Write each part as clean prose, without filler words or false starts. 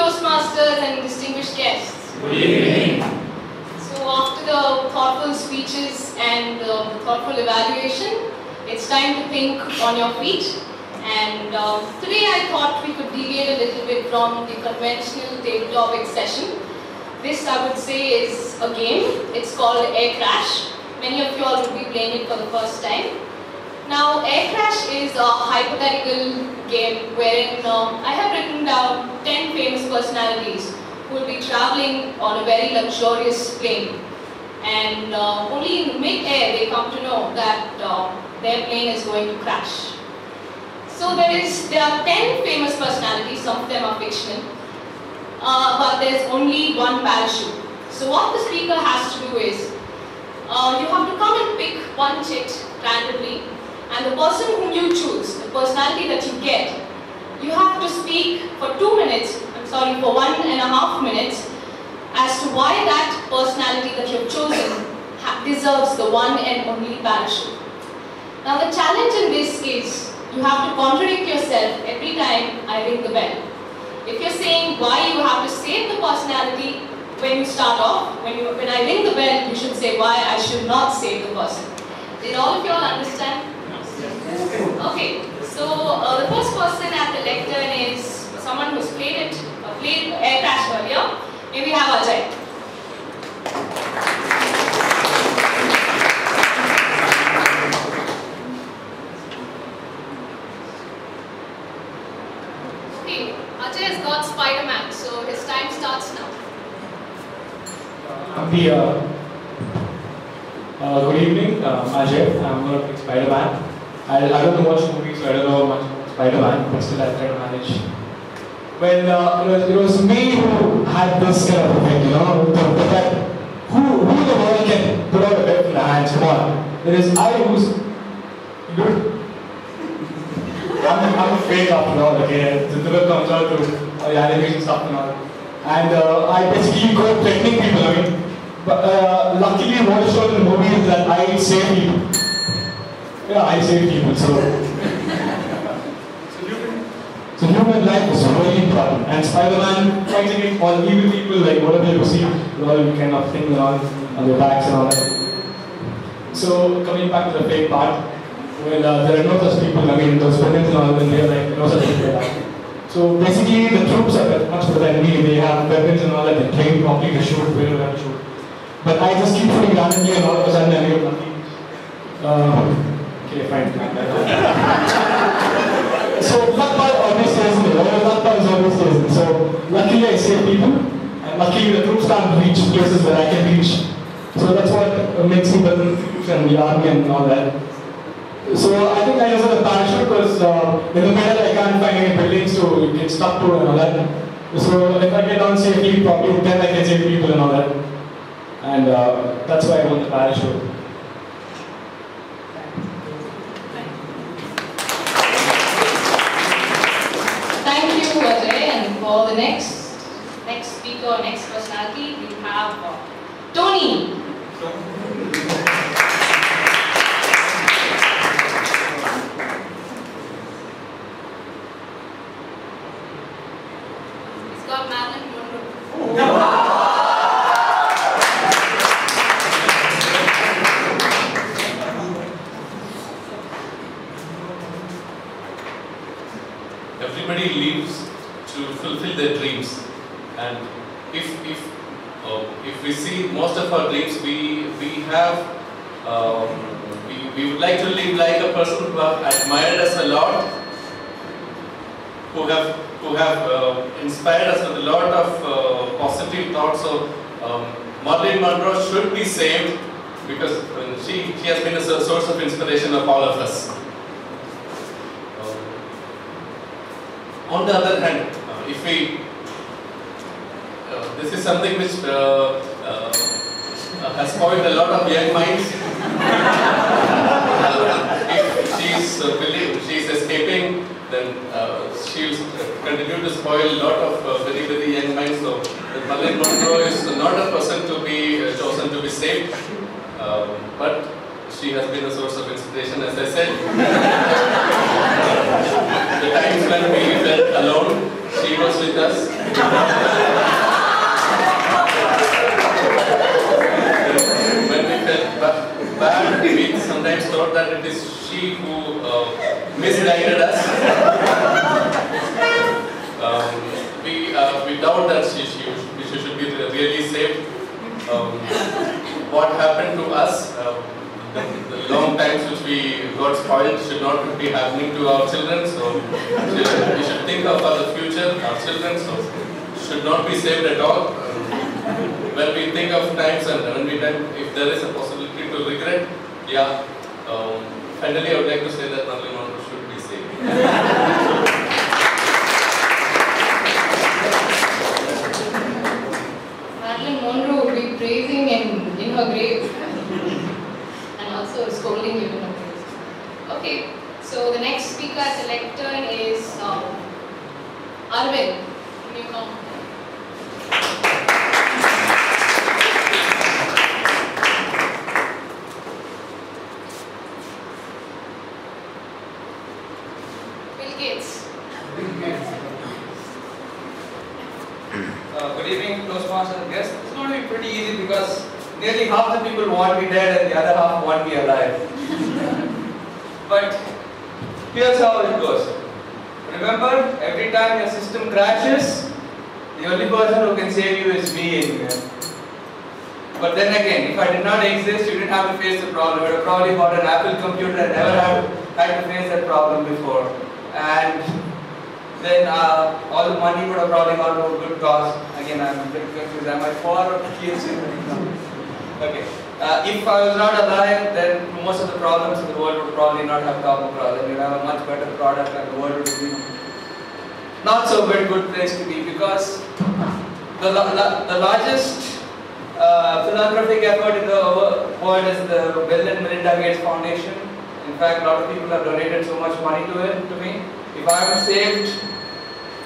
Toastmasters and distinguished guests. Good evening. So after the thoughtful speeches and the thoughtful evaluation, it's time to think on your feet. And today I thought we could deviate a little bit from the conventional table topic session. This, I would say, is a game. It's called Air Crash. Many of you all will be playing it for the first time. Now, Air Crash is a hypothetical game wherein I have written down 10 famous personalities who will be traveling on a very luxurious plane. And only in mid-air they come to know that their plane is going to crash. So there are 10 famous personalities, some of them are fictional, but there's only one parachute. So what the speaker has to do is, you have to come and pick one chit randomly, and the person whom you choose, the personality that you get, you have to speak for 2 minutes, for 1.5 minutes, as to why that personality that you've chosen deserves the one and only parachute. Now the challenge in this is, you have to contradict yourself every time I ring the bell. If you're saying why, you have to save the personality when you start off. When I ring the bell, you should say why I should not save the person. Did all of you all understand? Okay, so the first person at the lectern is someone who's played Air Crash earlier. Here we have Ajay. Okay, Ajay has got Spider-Man, so his time starts now. Good evening, Ajay. I'm going to pick Spider-Man. I don't watch movies, so I don't know much about Spider-Man, but still I try to manage. Well, it was me who had this kind of effect, the fact who in the world can put out a web in the hands, come on. It is I who's good. I'm a fake after all, okay? The web comes out to the animation stuff and all. And I basically go threatening people, but luckily what is shown in the movie is that I save people. Yeah, I save people, so human life is really important. And Spider-Man fights against all evil people, like whatever you see, all kind of things on their backs and all that. So coming back to the fake part, well, there are no such people, those villains and all, and they are like no such people. So basically the troops are much better than me, they have weapons and all that, they train properly to shoot, where they have to shoot. But I just keep shooting randomly and all of a sudden I get lucky. Okay, fine. So luck part always stays in there, luck part is always stays in there. So luckily I save people, and luckily the troops can't reach places where I can reach. So that's what makes me better than the troops and the army and all that. So I think I deserve a parachute because in the middle I can't find any buildings to get stuck to and all that. So if I get down safely, probably then I can save people and all that. And that's why I want the parachute. Thank you, Ajay. And for the next speaker, next personality, we have Tony. He's got Marilyn Monroe. Everybody lives to fulfill their dreams, and if we see most of our dreams, we would like to live like a person who have admired us a lot, who have inspired us with a lot of positive thoughts. So Marilyn Monroe should be saved because she has been a source of inspiration of all of us. On the other hand, if we, this is something which has spoiled a lot of young minds. If she is escaping, then she will continue to spoil a lot of very, very young minds. So Marilyn Monroe is not a person to be chosen to be saved, but she has been a source of inspiration, as I said. The times when we felt alone, she was with us. When we felt bad, we sometimes thought that it is she who misguided us. We doubt that she should be really saved. What happened to us, the long times which we got spoiled should not be happening to our children. So we should think of our future, our children. So should not be saved at all. When we think of times and if there is a possibility to regret, yeah. Finally, I would like to say that Marilyn Monroe should be saved. Marilyn Monroe would be praising in her grave and also scolding you in her grave. Okay, so the next speaker at the lectern is Arvind. Can you come? Good evening, Toastmasters and guests. It's going to be pretty easy because nearly half the people want me dead and the other half want me alive. But here's how it goes. Remember, every time your system crashes, the only person who can save you is me. But then again, if I did not exist, you didn't have to face the problem. You would have probably bought an Apple computer and never had to face that problem before. And then all the money would have probably gone to a good cause. Again, I'm a bit confused. Am I for or against it? Okay. If I was not alive, then most of the problems in the world would probably not have come across. And you'd have a much better product and the world would be not so very good place to be, because the largest philanthropic effort in the world is the Bill and Melinda Gates Foundation. In fact, a lot of people have donated so much money to me. If I am saved,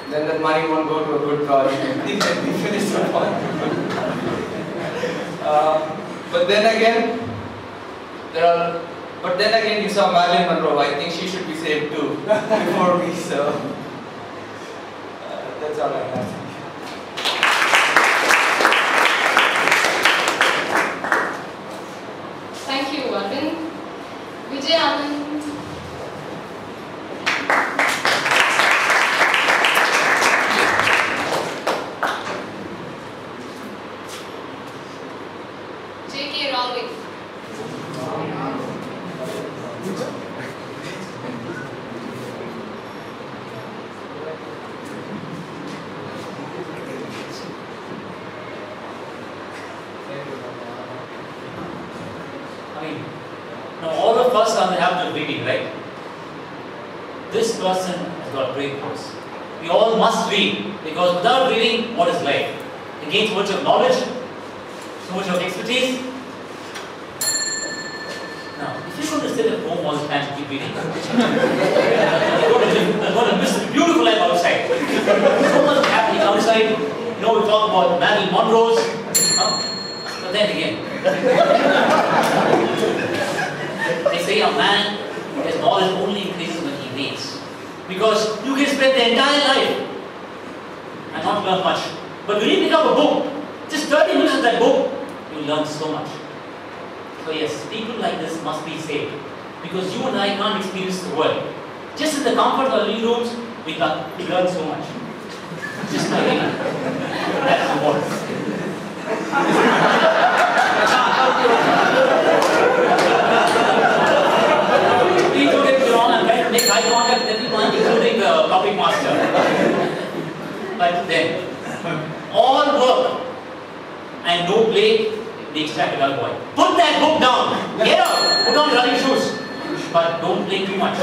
then that money won't go to a good cause. Finish the point. But then again, you saw Marilyn Monroe. I think she should be saved too before me. So that's all I have. Thank you, Arvind. Vijay Anand. This person has got great books. We all must read, because without reading, what is life? You gain so much of knowledge, so much of expertise. Now, if you're going to sit at home all the time and keep reading, you're going to miss the beautiful life outside. So much happening outside. You know, we talk about Marilyn Monroe's, but then again, they say a man, his knowledge only increases when he reads. Because you can spend the entire life and not learn much. But when you pick up a book, just 30 minutes of that book, you learn so much. So yes, people like this must be saved. Because you and I can't experience the world. Just in the comfort of our living rooms, we learn so much. Just by reading. That's the word. Please don't get me wrong, I'm trying to make eye contact with everyone, including the topic master. But then, all work and no play makes Jack a dull boy. Put that book down. Get out. Put on running shoes. But don't play too much.